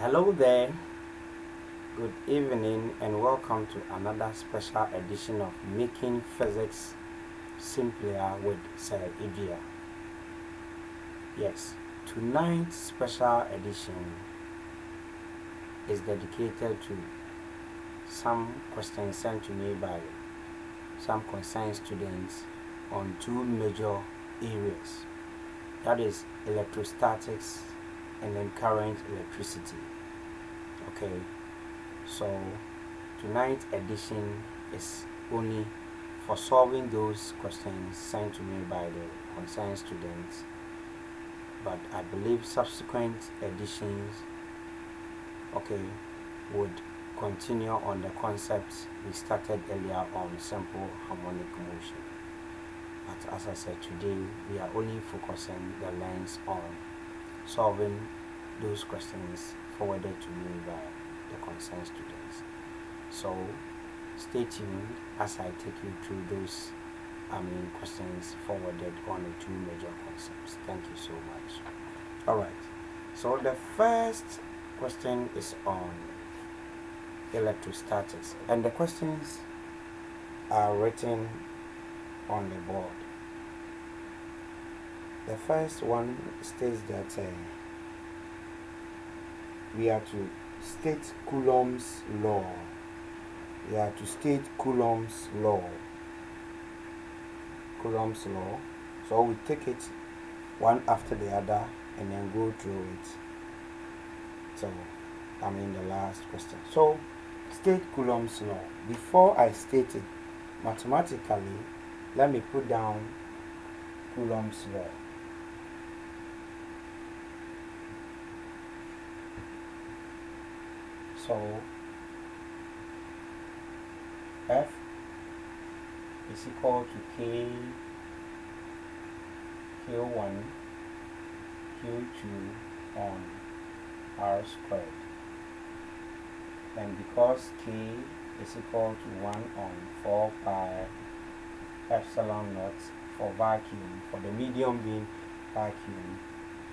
Hello there, good evening, and welcome to another special edition of Making Physics Simpler with Sir Idria. Yes, tonight's special edition is dedicated to some questions sent to me by some concerned students on two major areas, that is electrostatics and then current electricity. Okay, so tonight's edition is only for solving those questions sent to me by the concerned students, but I believe subsequent editions, would continue on the concepts we started earlier on simple harmonic motion. But as I said, today we are only focusing the lens on solving those questions forwarded to me by the concerned students. So stay tuned as I take you through those questions forwarded on the two major concepts. Thank you so much. Alright, so the first question is on electrostatics, and the questions are written on the board. The first one states that we are to state Coulomb's law. We are to state Coulomb's law. Coulomb's law. So we take it one after the other and then go through it. So the last question. So state Coulomb's law. Before I state it mathematically, let me put down Coulomb's law. So F is equal to Q1 Q2 on R squared, and because K is equal to 1 on 4 pi epsilon naught for vacuum, for the medium being vacuum,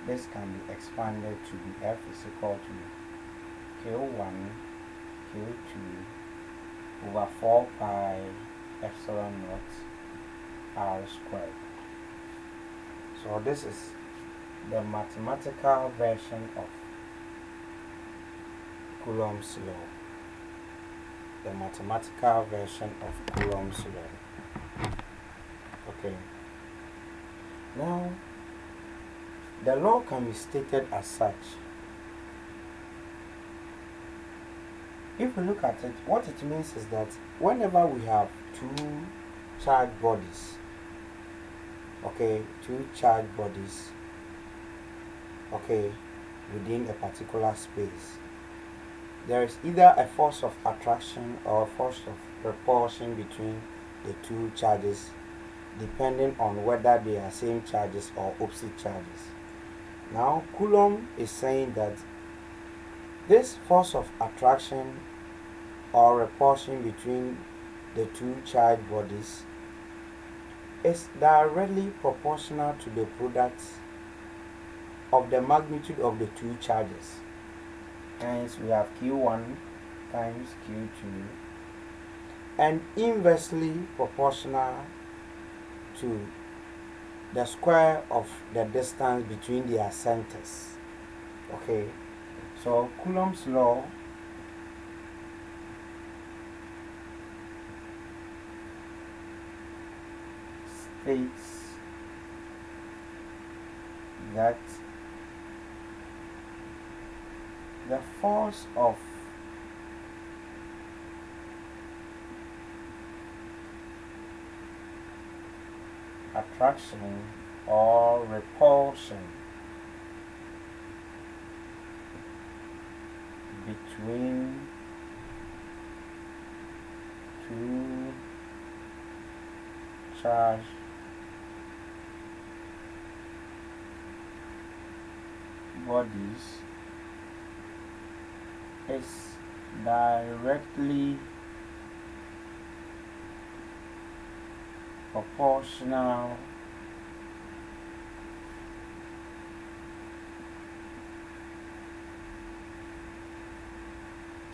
this can be expanded to be F is equal to Q1 Q2 over 4 pi epsilon naught R squared. So this is the mathematical version of Coulomb's law. The mathematical version of Coulomb's law. Okay. Now, the law can be stated as such. If we look at it, what it means is that whenever we have two charged bodies, within a particular space, there is either a force of attraction or a force of repulsion between the two charges, depending on whether they are same charges or opposite charges. Now, Coulomb is saying that this force of attraction or repulsion between the two charged bodies is directly proportional to the product of the magnitude of the two charges. Hence, we have Q1 times Q2, and inversely proportional to the square of the distance between their centers. Okay, so Coulomb's law states that the force of attraction or repulsion between two charged bodies is directly proportional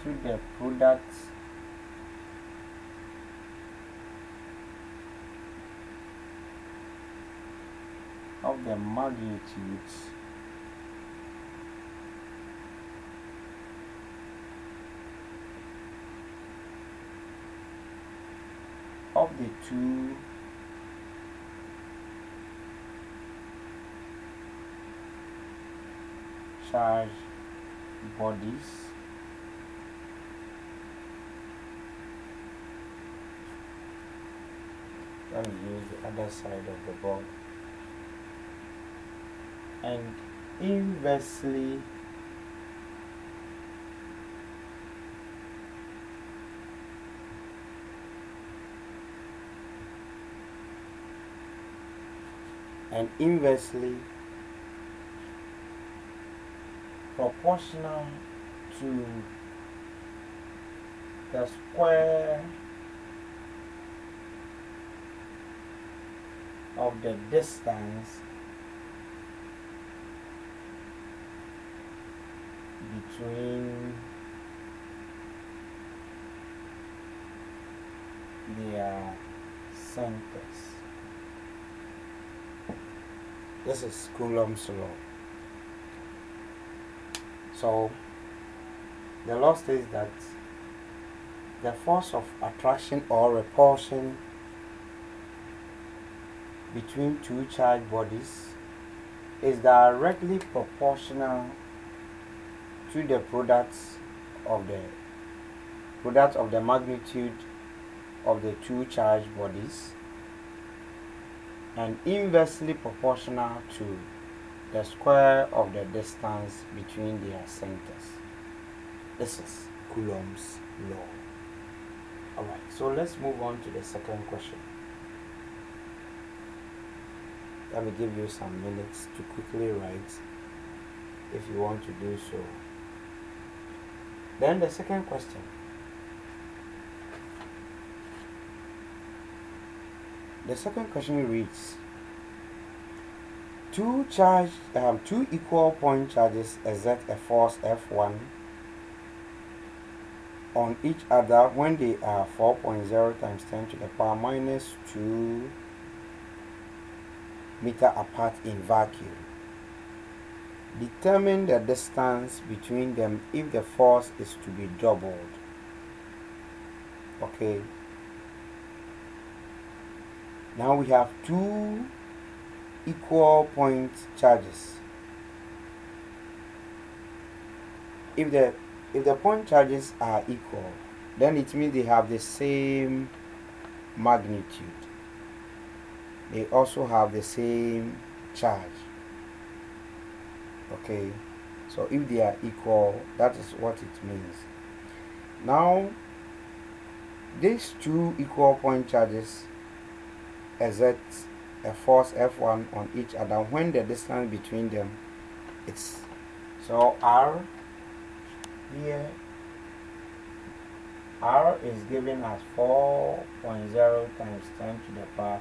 to the product of the magnitudes of the two charged bodies let me use the other side of the board, and inversely proportional to the square of the distance between their centers. This is Coulomb's law. So the law states that the force of attraction or repulsion between two charged bodies is directly proportional to the product of the magnitude of the two charged bodies, and inversely proportional to the square of the distance between their centers. This is Coulomb's law. Alright, so let's move on to the second question. Let me give you some minutes to quickly write if you want to do so. Then the second question. The second question reads, two equal point charges exert a force F1 on each other when they are 4.0 times 10 to the power minus 2 meter apart in vacuum. Determine the distance between them if the force is to be doubled. Okay. Now we have two equal point charges. If the point charges are equal, then it means they have the same magnitude. They also have the same charge. Okay, so if they are equal, that is what it means. Now, these two equal point charges exert a force F1 on each other when the distance between them is, so R here, R is given as 4.0 times 10 to the power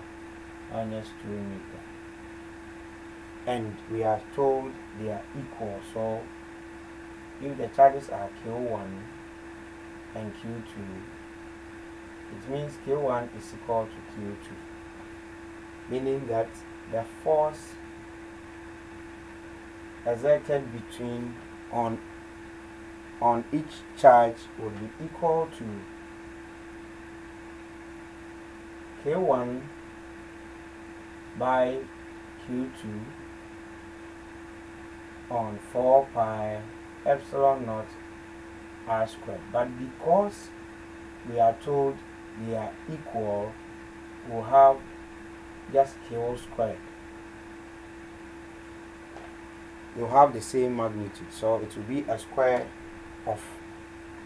minus 2 meter, and we are told they are equal. So if the charges are Q1 and Q2, it means Q1 is equal to Q2, meaning that the force exerted between on each charge would be equal to K1 by Q2 on 4 pi epsilon naught R squared. But because we are told they are equal, we'll have just Q squared. You have the same magnitude, so it will be a square of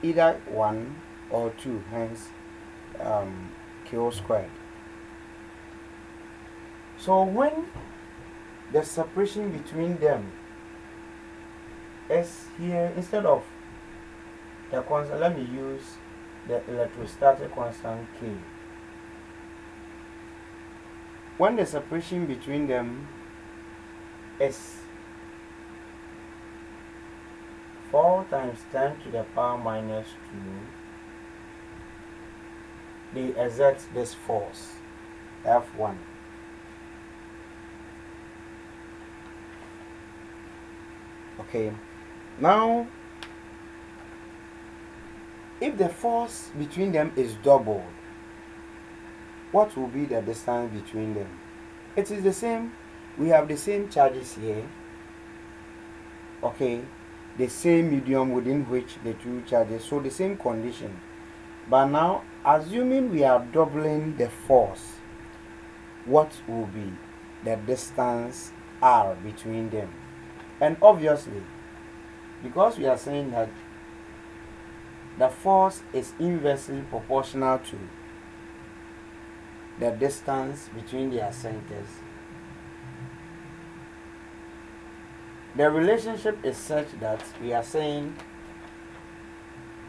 either 1 or 2, hence Q squared. So when the separation between them is here, instead of the constant, let me use the electrostatic constant K. When the separation between them is 4 times 10 to the power minus 2, they exert this force, F1. Okay, now if the force between them is doubled, what will be the distance between them? It is the same. We have the same charges here. Okay, the same medium within which the two charges, so the same condition. But now, assuming we are doubling the force, what will be the distance r between them? And obviously, because we are saying that the force is inversely proportional to the distance between their centers, the relationship is such that we are saying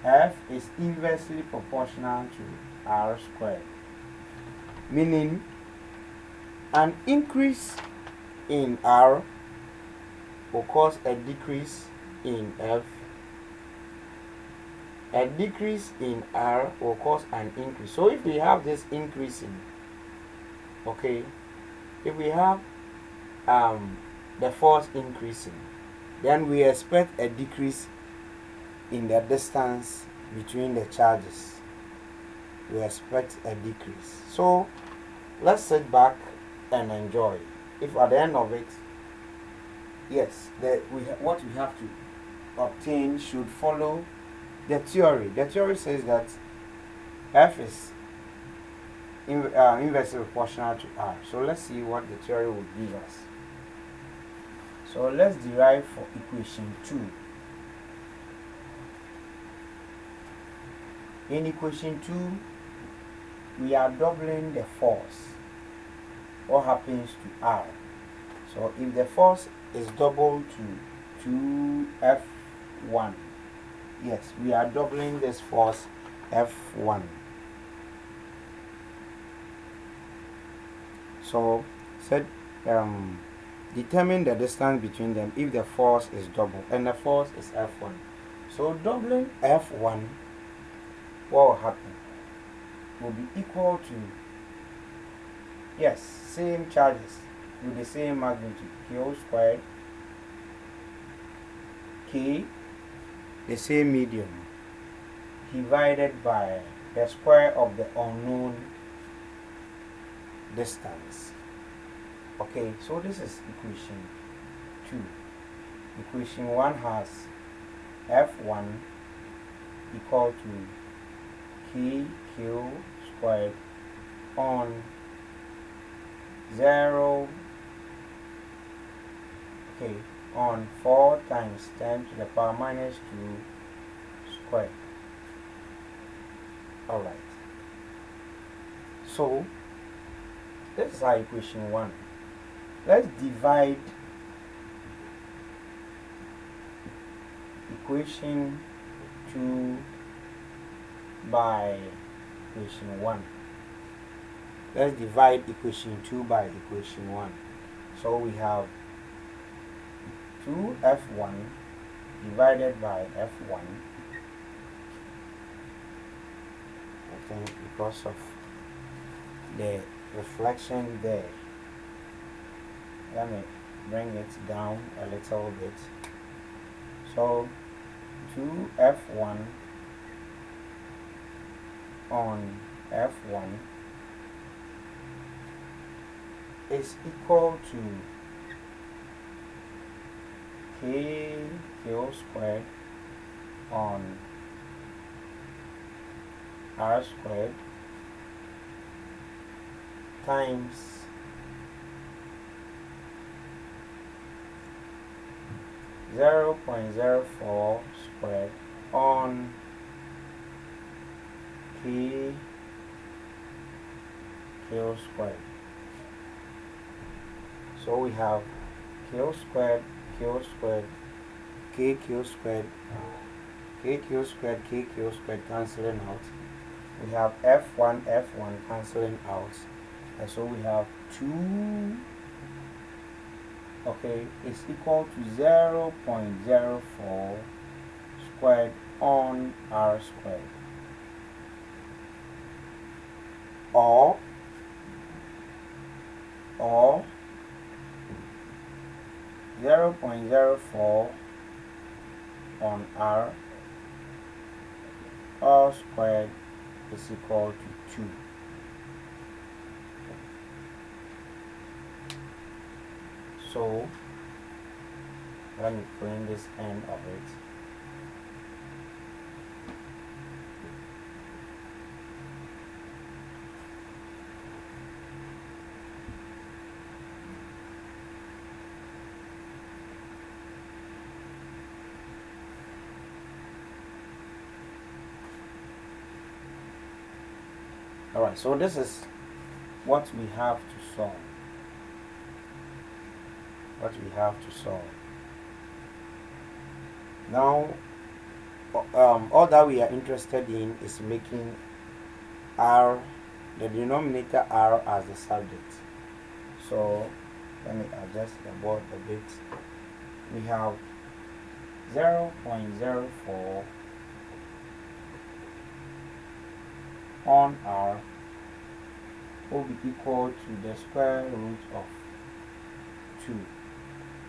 F is inversely proportional to R squared, meaning an increase in R will cause a decrease in F. A decrease in R will cause an increase. So if we have this increasing, okay, if we have the force increasing, then we expect a decrease in the distance between the charges. We expect a decrease. So let's sit back and enjoy. If at the end of it, yes, what we have to obtain should follow the theory. The theory says that F is inversely proportional to R. So let's see what the theory will give us. So let's derive for equation 2. In equation 2, we are doubling the force. What happens to R? So if the force is doubled to 2F1, yes, we are doubling this force F1. So said determine the distance between them if the force is doubled, and the force is F1. So doubling F1, what will happen? Will be equal to, yes, same charges with the same magnitude, Q squared, K, the same medium, divided by the square of the unknown distance. Okay, so this is equation 2. Equation 1 has F1 equal to KQ squared on 0, okay, on 4 times 10 to the power minus 2 squared. Alright. So this is our equation 1. Let's divide equation 2 by equation 1. Let's divide equation 2 by equation 1. So we have 2F1 divided by F1. I think because of the reflection there, let me bring it down a little bit. So 2F1 on F1 is equal to KQ squared on R squared times 0.04 squared on KQ squared. So we have Q squared, Q squared, KQ squared, KQ squared, KQ squared cancelling out. We have F1, F1 cancelling out. And so we have 2, okay, is equal to 0.04 squared on r squared, or 0.04 on r all squared is equal to 2. So let me print this end of it. Alright, so this is what we have to solve. Now, all that we are interested in is making r, the denominator r, as the subject. So let me adjust the board a bit. We have 0.04 on r will be equal to the square root of 2.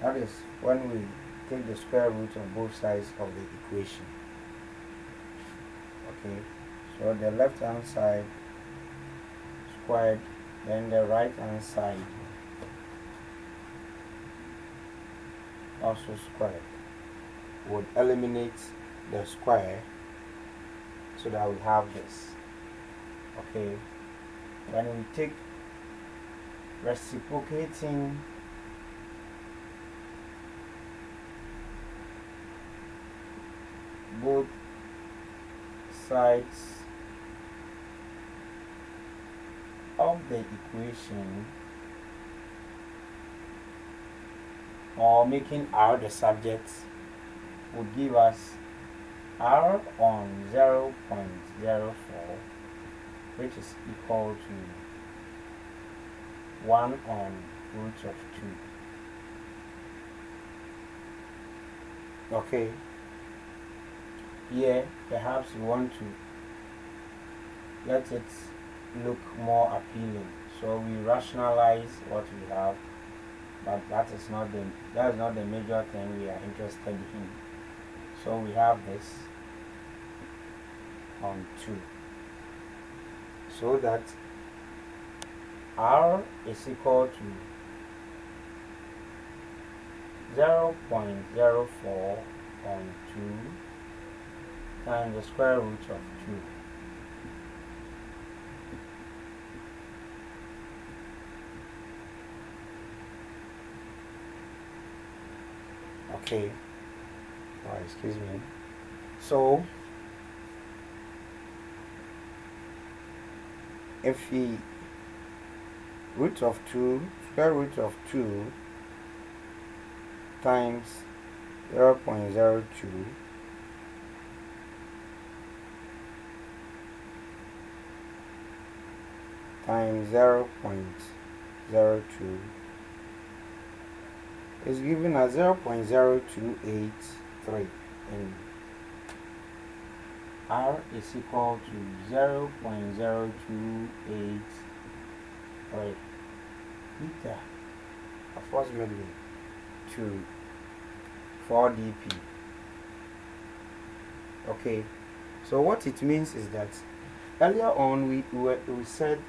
That is when we take the square root of both sides of the equation. Okay, so the left hand side squared, then the right hand side also squared. Would eliminate the square so that we have this. Okay, when we take reciprocating both sides of the equation, or making r the subject, would give us r on 0.04, which is equal to 1 on root of 2. Okay, here perhaps we want to let it look more appealing, so we rationalize what we have, but that is not the major thing we are interested in. So we have this on 2, so that r is equal to 0.04 on 2 times the square root of 2. Okay, excuse me. So if we root of 2, square root of 2 times 0.02 times 0.02 is given as 0.0283, and r is equal to 0.0283 meter approximately to 4 dp. Okay, so what it means is that earlier on we said,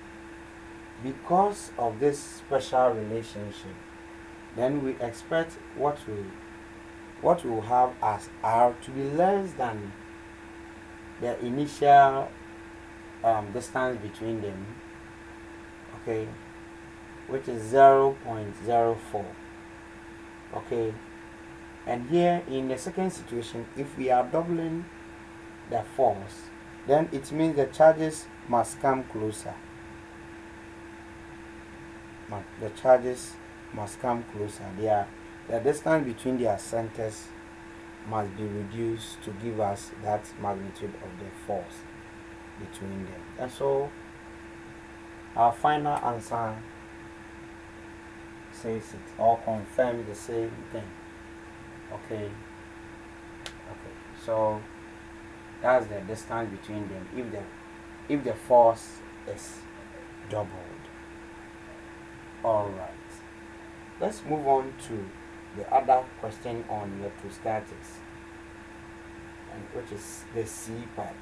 because of this special relationship, then we expect what we will have as r to be less than the initial distance between them, okay, which is 0.04. okay, and here in the second situation, if we are doubling the force, then it means the charges must come closer. The charges must come closer. The distance between their centers must be reduced to give us that magnitude of the force between them. And so our final answer says it, or confirms the same thing. Okay. So that's the distance between them if the force is doubled. Alright, let's move on to the other question on electrostatics, and which is the C part.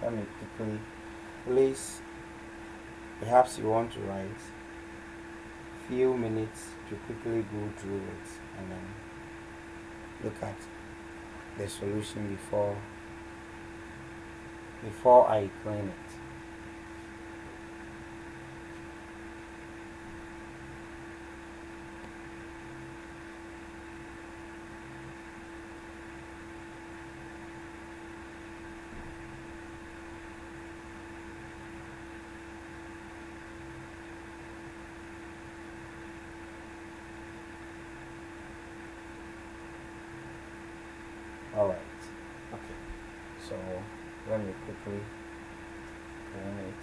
Let me quickly, please, perhaps you want to write few minutes to quickly go through it and then look at the solution before I clean it. Alright, okay, so let me quickly clean it.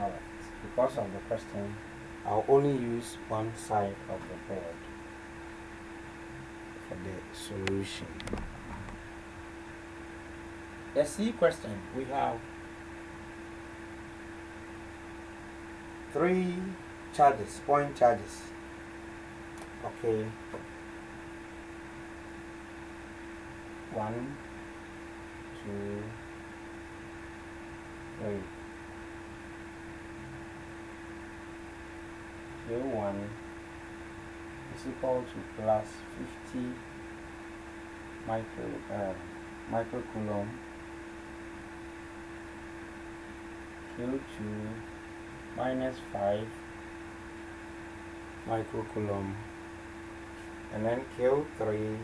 Alright, because of the question, I'll only use one side of the board for the solution. The C question, we have 3 charges, point charges. Okay. 1, 2, 3. Q1 is equal to plus 50 microcoulomb. Q2 minus 5 microcoulomb, and then Q3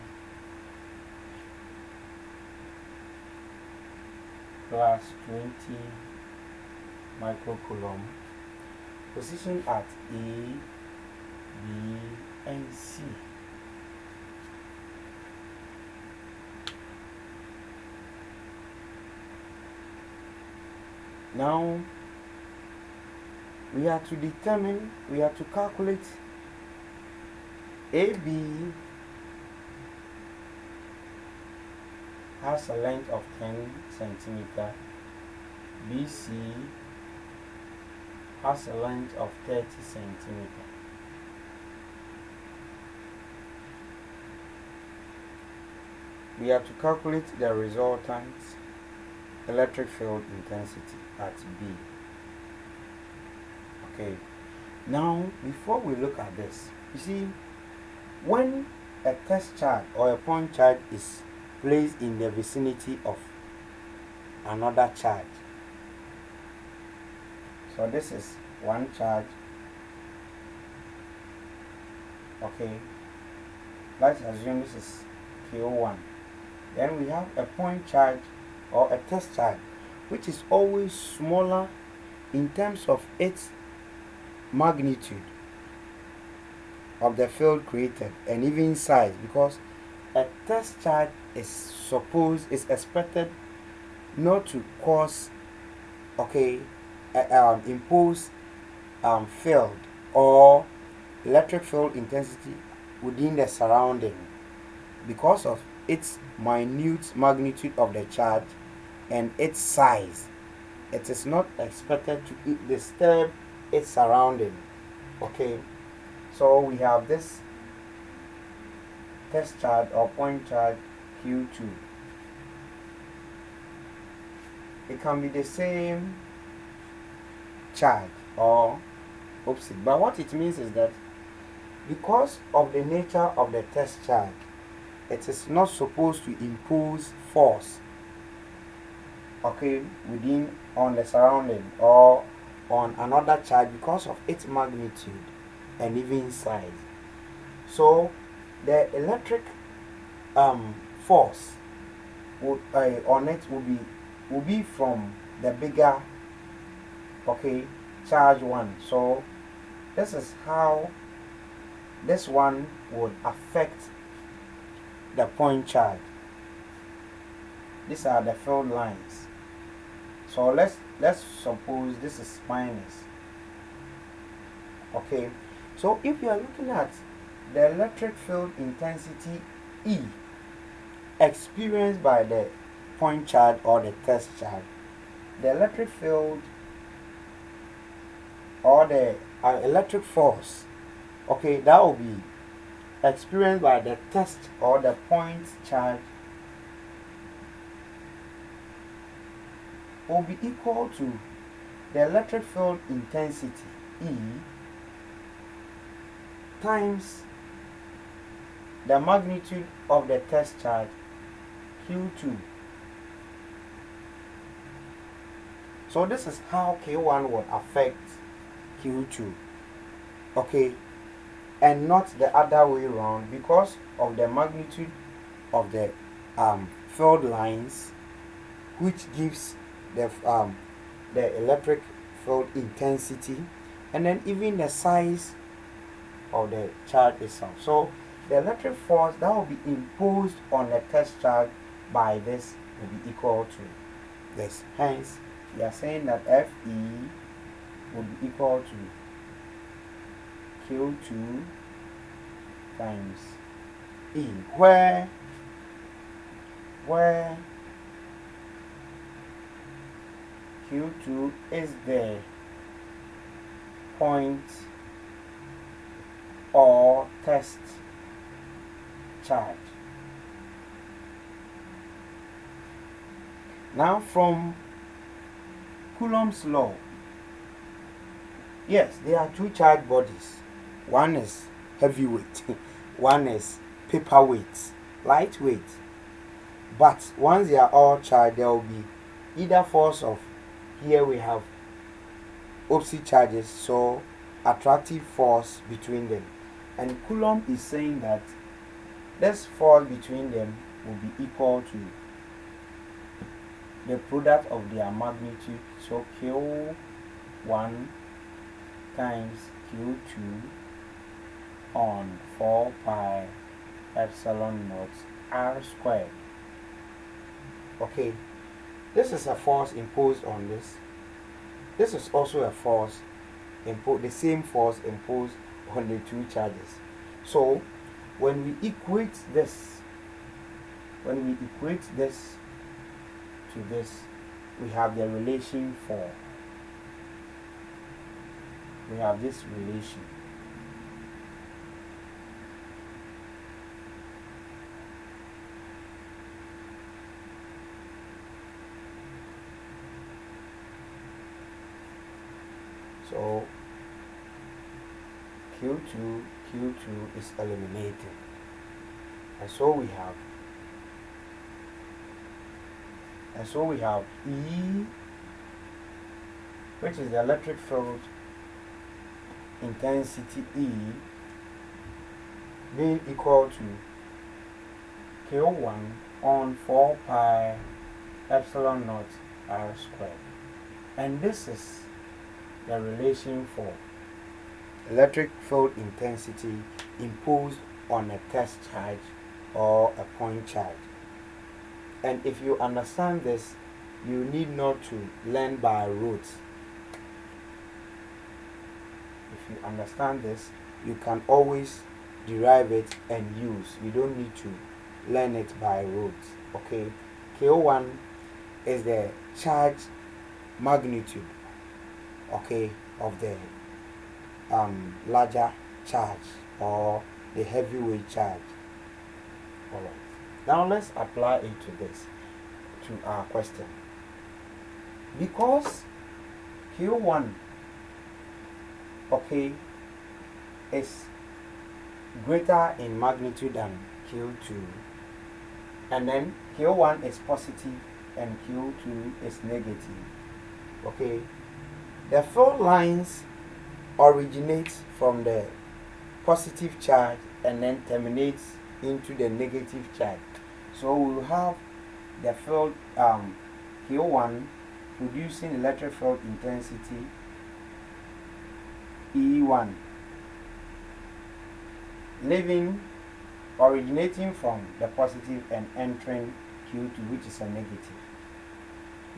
plus 20 microcoulomb, positioned at A, B, and C. Now we have to calculate AB has a length of 10 centimeter, BC has a length of 30 centimeter. We have to calculate the resultant electric field intensity at B. Okay, now before we look at this, you see, when a test charge or a point charge is placed in the vicinity of another charge, so this is one charge. Okay, let's assume this is Q1. Then we have a point charge or a test charge, which is always smaller in terms of its magnitude of the field created and even size, because a test charge is expected not to cause, impose field or electric field intensity within the surrounding because of its minute magnitude of the charge and its size. It is not expected to disturb its surrounding. Okay, so we have this test charge or point charge Q2. It can be the same charge or opposite, but what it means is that because of the nature of the test charge, it is not supposed to impose force, on the surrounding or on another charge because of its magnitude and even size. So the electric force would on it will be from the bigger, okay, charge one. So this is how this one would affect the point charge. These are the field lines. So let's suppose this is minus. Okay, so if you are looking at the electric field intensity E experienced by the point charge or the test charge, the electric field or the electric force, okay, that will be experienced by the test or the point charge will be equal to the electric field intensity E times the magnitude of the test charge Q2. So this is how K1 will affect Q2, okay, and not the other way around because of the magnitude of the field lines, which gives the electric field intensity, and then even the size of the charge itself. So the electric force that will be imposed on the test charge by this will be equal to this. Hence, we are saying that Fe would be equal to Q2 times E, where Q2 is the point or test charge. Now from Coulomb's law, yes, there are two charge bodies. One is heavyweight, one is paperweight, lightweight. But once they are all charged, there will be either force of, here we have opposite charges, so attractive force between them. And Coulomb is saying that this force between them will be equal to the product of their magnitude, so Q1 times Q2 on 4 pi epsilon naught r squared. Okay, this is a force imposed on this. This is also a force imposed, the same force imposed on the two charges. So when we equate this to this, we have the relation for, we have this relation. So Q2 is eliminated, and so we have E, which is the electric field intensity E, being equal to Q1 on 4 pi epsilon naught r squared. And this is the relation for electric field intensity imposed on a test charge or a point charge. And if you understand this, you need not to learn by rote. If you understand this, you can always derive it and use. You don't need to learn it by rote. Okay, K1 is the charge magnitude, okay, of the larger charge or the heavyweight charge. Alright, now let's apply it to this, to our question. Because Q1, okay, is greater in magnitude than Q2, and then Q1 is positive and Q2 is negative, okay, the field lines originate from the positive charge and then terminates into the negative charge. So we will have the field Q1 producing electric field intensity E1, originating from the positive and entering Q2, which is a negative.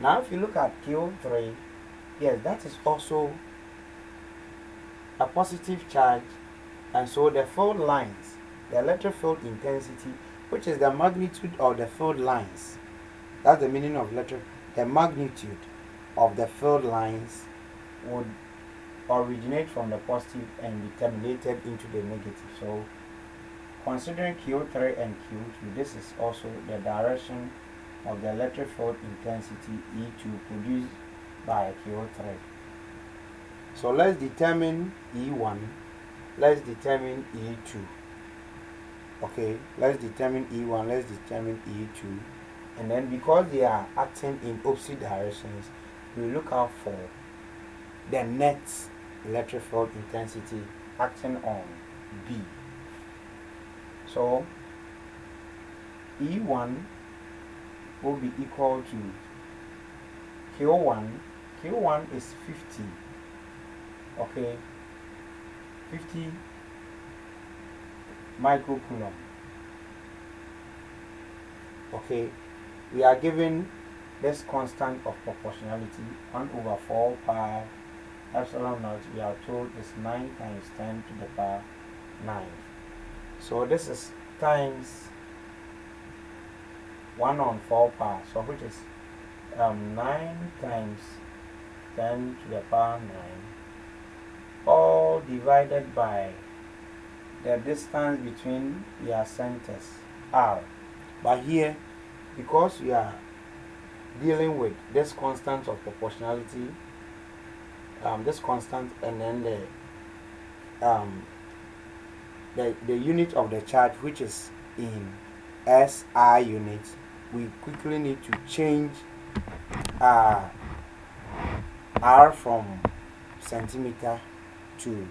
Now if you look at Q3, yes, that is also a positive charge, and so the field lines, the electric field intensity, which is the magnitude of the field lines, that's the meaning of the magnitude of the field lines would originate from the positive and be terminated into the negative. So considering Q3 and Q2, this is also the direction of the electric field intensity E2 produced by Q3. So let's determine E1, let's determine E2. Okay, let's determine E1, let's determine E2. And then because they are acting in opposite directions, we look out for the net electric field intensity acting on B. So E1 will be equal to Q1. Q1 is 50. Okay, 50 microcoulomb. Okay, we are given this constant of proportionality 1 over 4 pi epsilon naught. We are told is 9 times 10 to the power 9. So this is times 1 on 4 pi, so which is 9 times 10 to the power 9, all divided by the distance between their centers, r. But here, because we are dealing with this constant of proportionality, this constant, and then the unit of the charge, which is in SI units, we quickly need to change R from centimeter to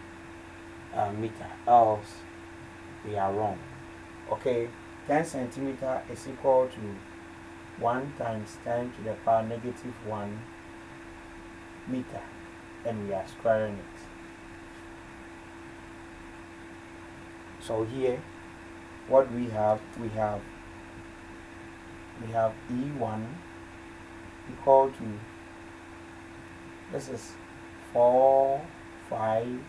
meter, else we are wrong. Okay, 10 centimeter is equal to 1 times 10 to the power negative 1 meter, and we are squaring it. So here, what we have E1 equal to, this is 4, 5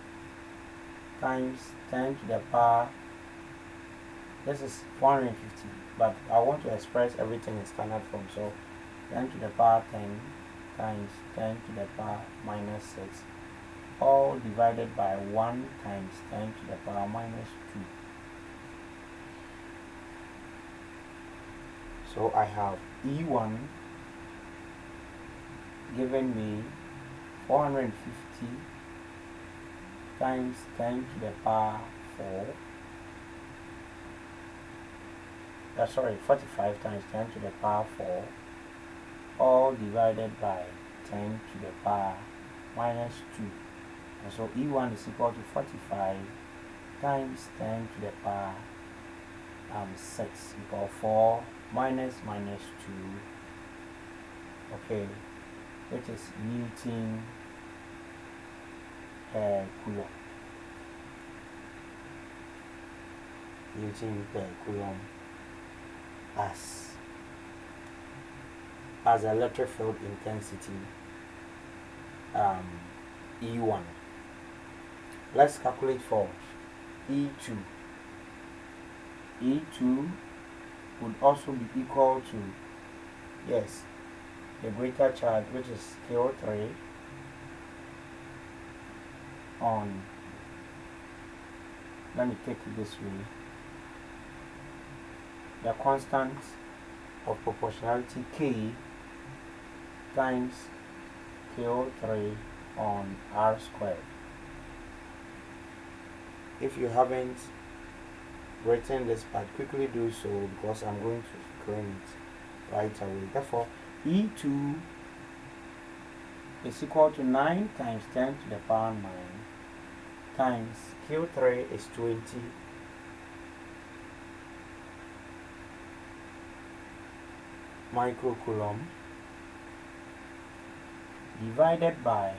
times 10 to the power, this is 450, but I want to express everything in standard form, so 10 to the power 10 times 10 to the power minus 6, all divided by 1 times 10 to the power minus 2. So I have E1 given me 450 times 10 to the power 4. 45 times 10 to the power 4, all divided by 10 to the power minus 2. And so E1 is equal to 45 times 10 to the power 6, equal 4 minus 2, okay, which is Newton per coulomb. Newton per coulomb as electric field intensity E1. Let's calculate for E2. E2 would also be equal to, yes, the greater charge, which is Q3 on, let me take it this way, the constant of proportionality K times Q3 on R squared. If you haven't written this part, quickly do so, because I'm going to claim it right away. Therefore, E2 is equal to 9 times 10 to the power 9 times Q3 is 20 microcoulomb divided by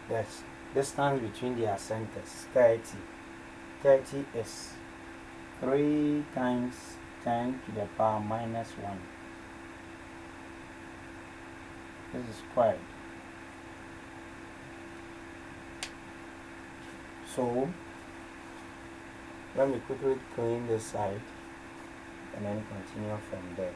the distance between their centers, 30. 30 is 3 times 10 to the power minus 1. This is squared. So let me quickly clean this side and then continue from there.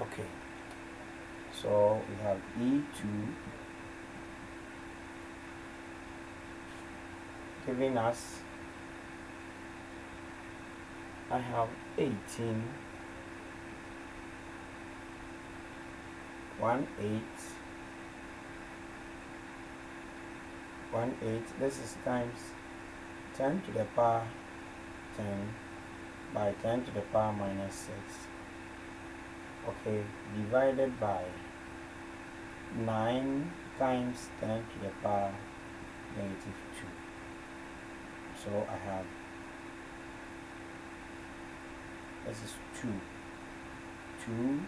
Okay, so we have E2 giving us, I have 18, 1 8, 1 8, this is times 10 to the power 10 by 10 to the power minus 6. Okay, divided by 9 times 10 to the power negative 2. So I have, this is 2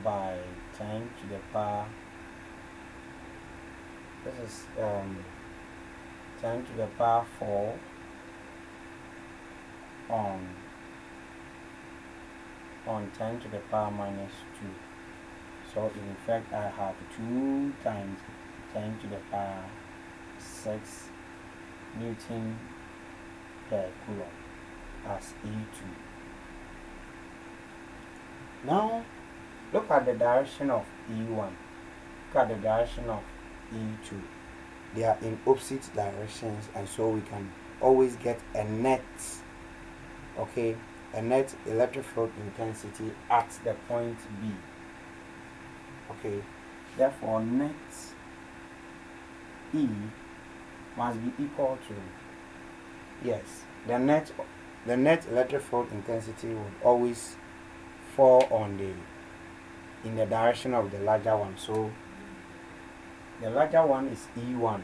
by 10 to the power, this is 10 to the power 4 on 10 to the power minus 2. So in effect I have 2 times 10 to the power 6 Newton per coulomb as E2. Now look at the direction of E1. Look at the direction of E2. They are in opposite directions, and so we can always get a net, okay, a net electric field intensity at the point B. Okay, therefore net E must be equal to, yes, the net electric field intensity would always fall on in the direction of the larger one. So the larger one is E1.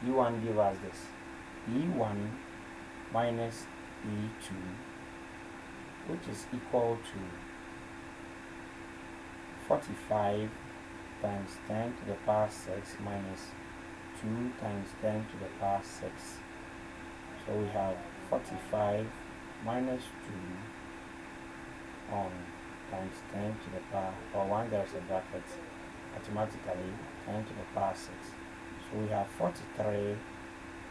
E1 gives us this, E1 minus E2, which is equal to 45 times 10 to the power 6 minus 2 times 10 to the power 6. So we have 45 minus 2 on times 10 to the power, or 1 there's a bracket, automatically 10 to the power 6. So we have 43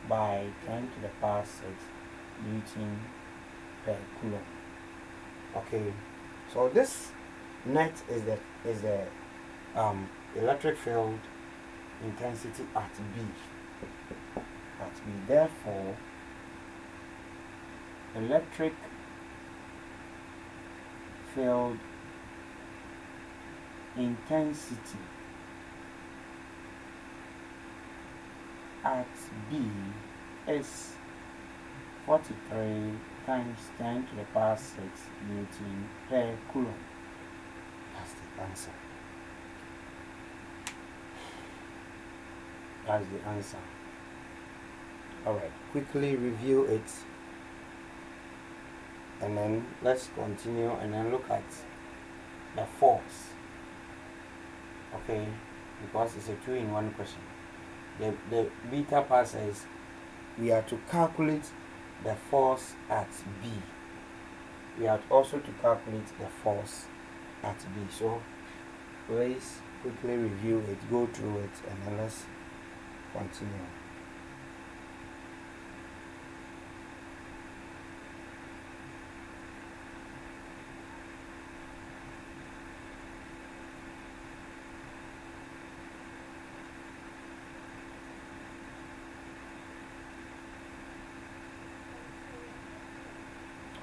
by 10 to the power 6 Newton per coulomb. Okay, so this net is the electric field intensity at B. Therefore, electric field intensity at B is 43 times 10 to the power 6 Newton per coulomb. That's the answer. That's the answer. Alright, quickly review it, and then let's continue and then look at the force. Okay, because it's a 2-in-1 question. The beta part says we are to calculate the force at B. We have also to calculate the force at B. So please quickly review it, go through it, and then let's continue.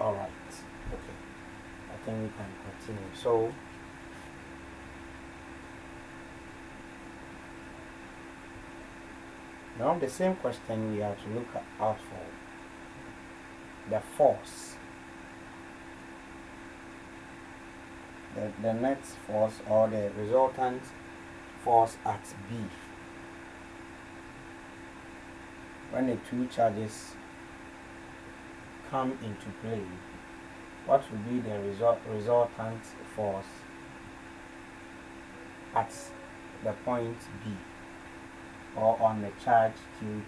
All right, okay, I think we can continue. So Now the same question we have to look out for the force, the net force or the resultant force at B when the two charges come into play. What will be the resultant force at the point B or on the charge Q2?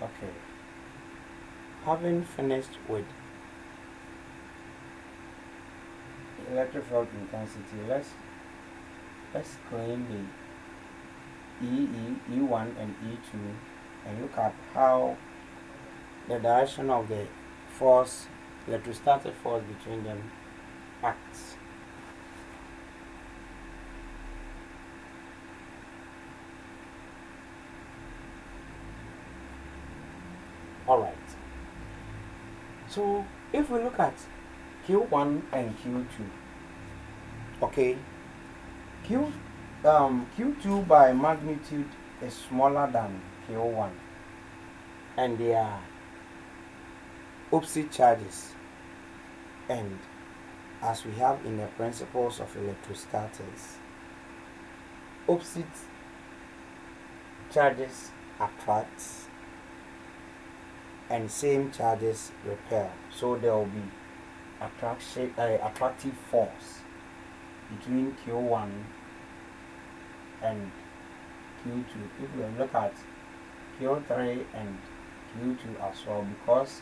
Okay, having finished with electric field intensity, let's claim the E1 and E2 and look at how the direction of the force, electrostatic force between them acts. Alright, so if we look at Q1 and Q2, okay, Q2 by magnitude is smaller than Q1 and they are opposite charges, and as we have in the principles of electrostatics, opposite charges attract and same charges repel, so there will be attractive force between Q1 and Q2. If we look at Q3 and Q2 as well, because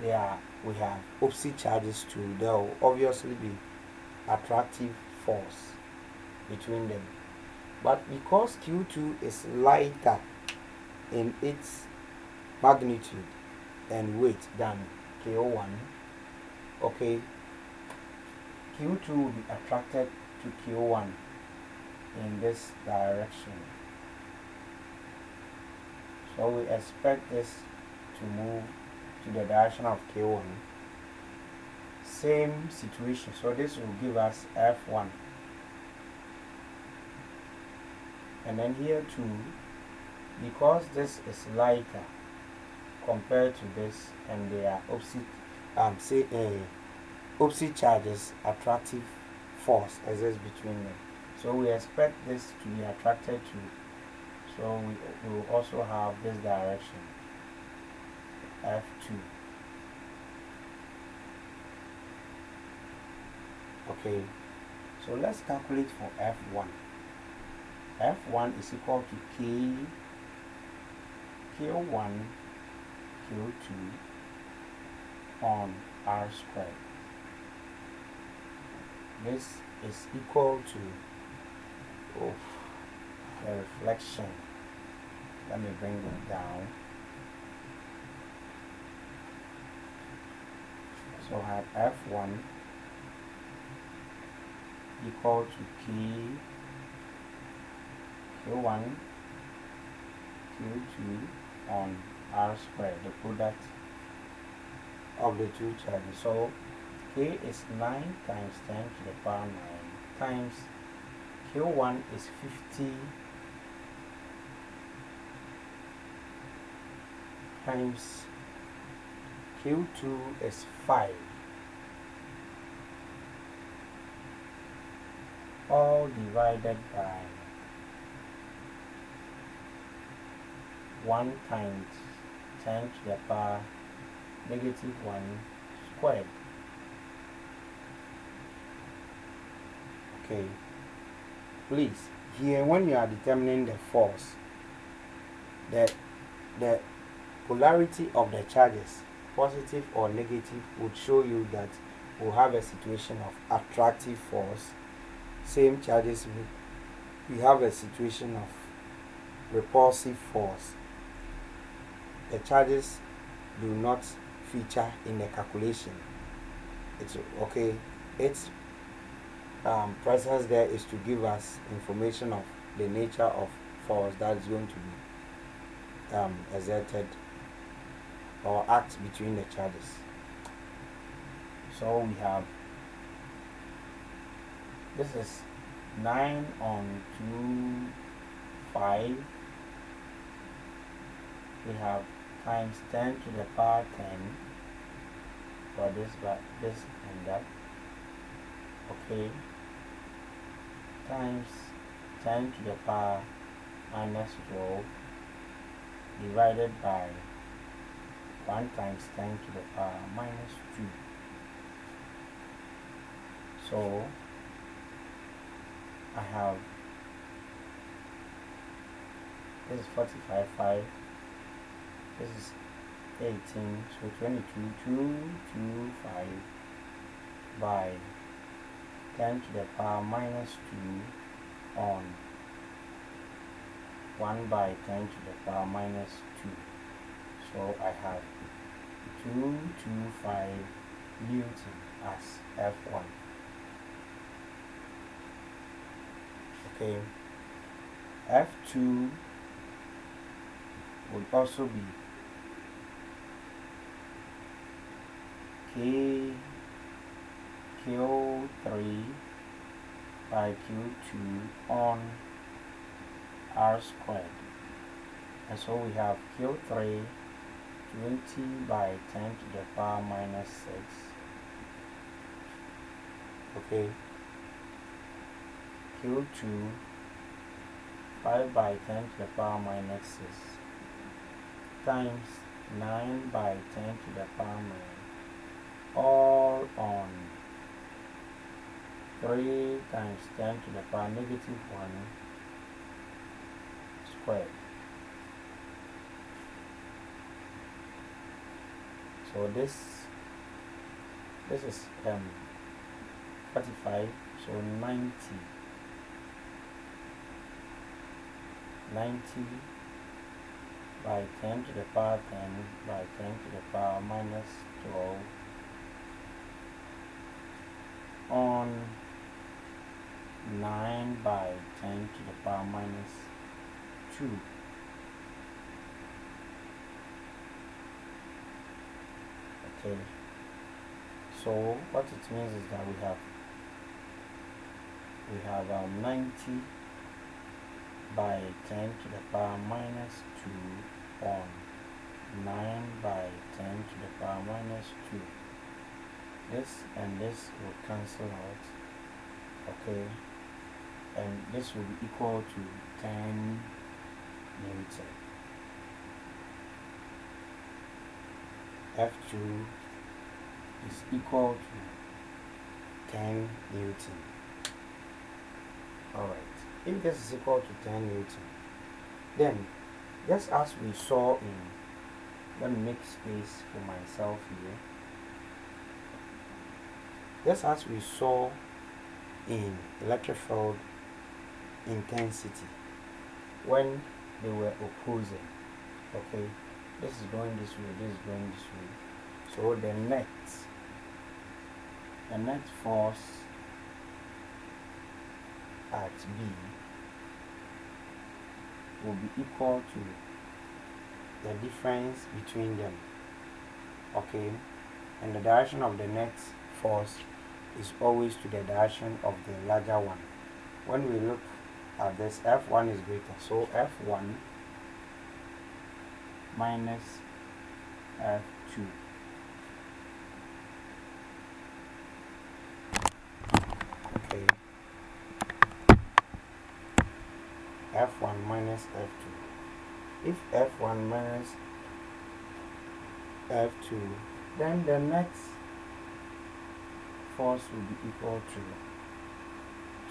we have opposite charges too, there will obviously be attractive force between them. But because Q2 is lighter in its magnitude and weight than Q1, okay, Q2 will be attracted to Q1 in this direction. So we expect this to move to the direction of Q1. Same situation, so this will give us F1. And then here too, because this is lighter compared to this and they are opposite charges, attractive force exists between them. So we expect this to be attracted to, so we will also have this direction, F2. Okay, so let's calculate for F1. F1 is equal to Q1 Q2 on R squared. This is equal to the reflection. Let me bring it down. So I have F1 equal to Q1 Q2 on R squared, the product of the two charges. So K is 9 times 10 to the power 9 times Q1 is 50 times Q2 is 5, all divided by 1 times 10 to the power negative 1 squared. Okay, please, here when you are determining the force, the polarity of the charges, positive or negative, would show you that we'll have a situation of attractive force. Same charges, we have a situation of repulsive force. The charges do not feature in the calculation. It's okay. Its presence there is to give us information of the nature of force that is going to be exerted or act between the charges. So we have, this is 9 on 2, 5. We have times 10 to the power 10 for this, but this and that. Okay, times 10 to the power minus 12 divided by 1 times 10 to the power minus 2. So I have, this is 45, 5, this is 18, so 22, 2, 5 by 10 to the power minus 2 on 1 by 10 to the power minus 2. So I have 225 Newton as F1. Okay, F2 would also be Q3 by Q2 on R squared. And so we have Q3 20 by 10 to the power minus 6. Okay, Q2 5 by 10 to the power minus 6 times 9 by 10 to the power 9, all on 3 times 10 to the power negative 1 squared. So this is 45, so 90 by 10 to the power 10 by 10 to the power minus 12 on 9 by 10 to the power minus 2. Okay, so what it means is that we have 90 by 10 to the power minus 2 on 9 by 10 to the power minus 2. This and this will cancel out. Okay, and this will be equal to 10 Newton. F2 is equal to 10 Newton. Alright, if this is equal to 10 Newton, then just as we saw in, let me make space for myself here. Just as we saw in electric field intensity when they were opposing. Okay, this is going this way, this is going this way. So the net force at B will be equal to the difference between them. Okay, and the direction of the net force is always to the direction of the larger one. When we look at this, F1 is greater, so F1 minus F2. Okay, F1 minus F2. If F1 minus F2, then the next force will be equal to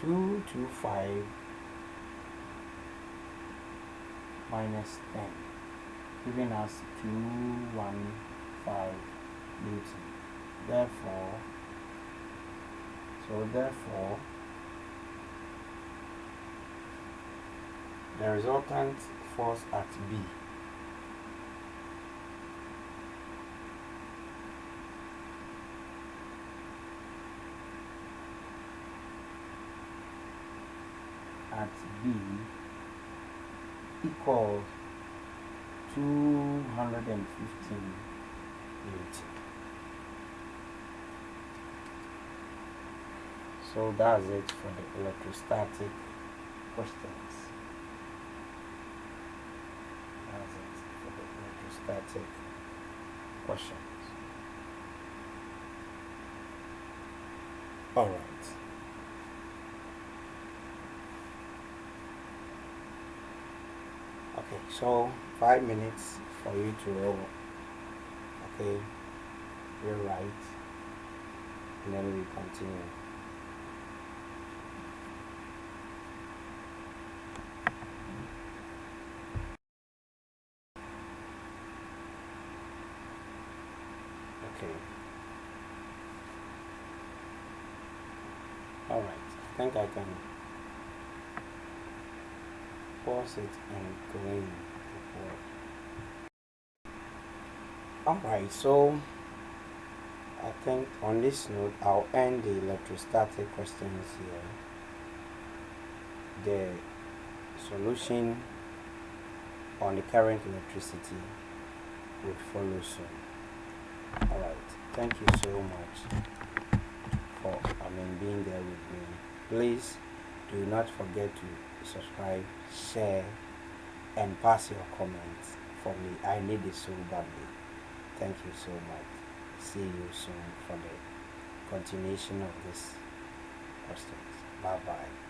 225 minus 10, giving us 215 Newton. Therefore, the resultant force at B equals 215 ut. So that's it for the electrostatic questions. That's it for the electrostatic questions. All right. Okay, so 5 minutes for you to roll. Okay, rewrite, and then we continue. Okay. All right. I think I can pause it and go in. All right. So I think on this note, I'll end the electrostatic questions here. The solution on the current electricity would follow soon. All right. Thank you so much for being there with me. Please do not forget to subscribe, share, and pass your comments for me. I need it so badly. Thank you so much. See you soon for the continuation of this questions. Bye bye.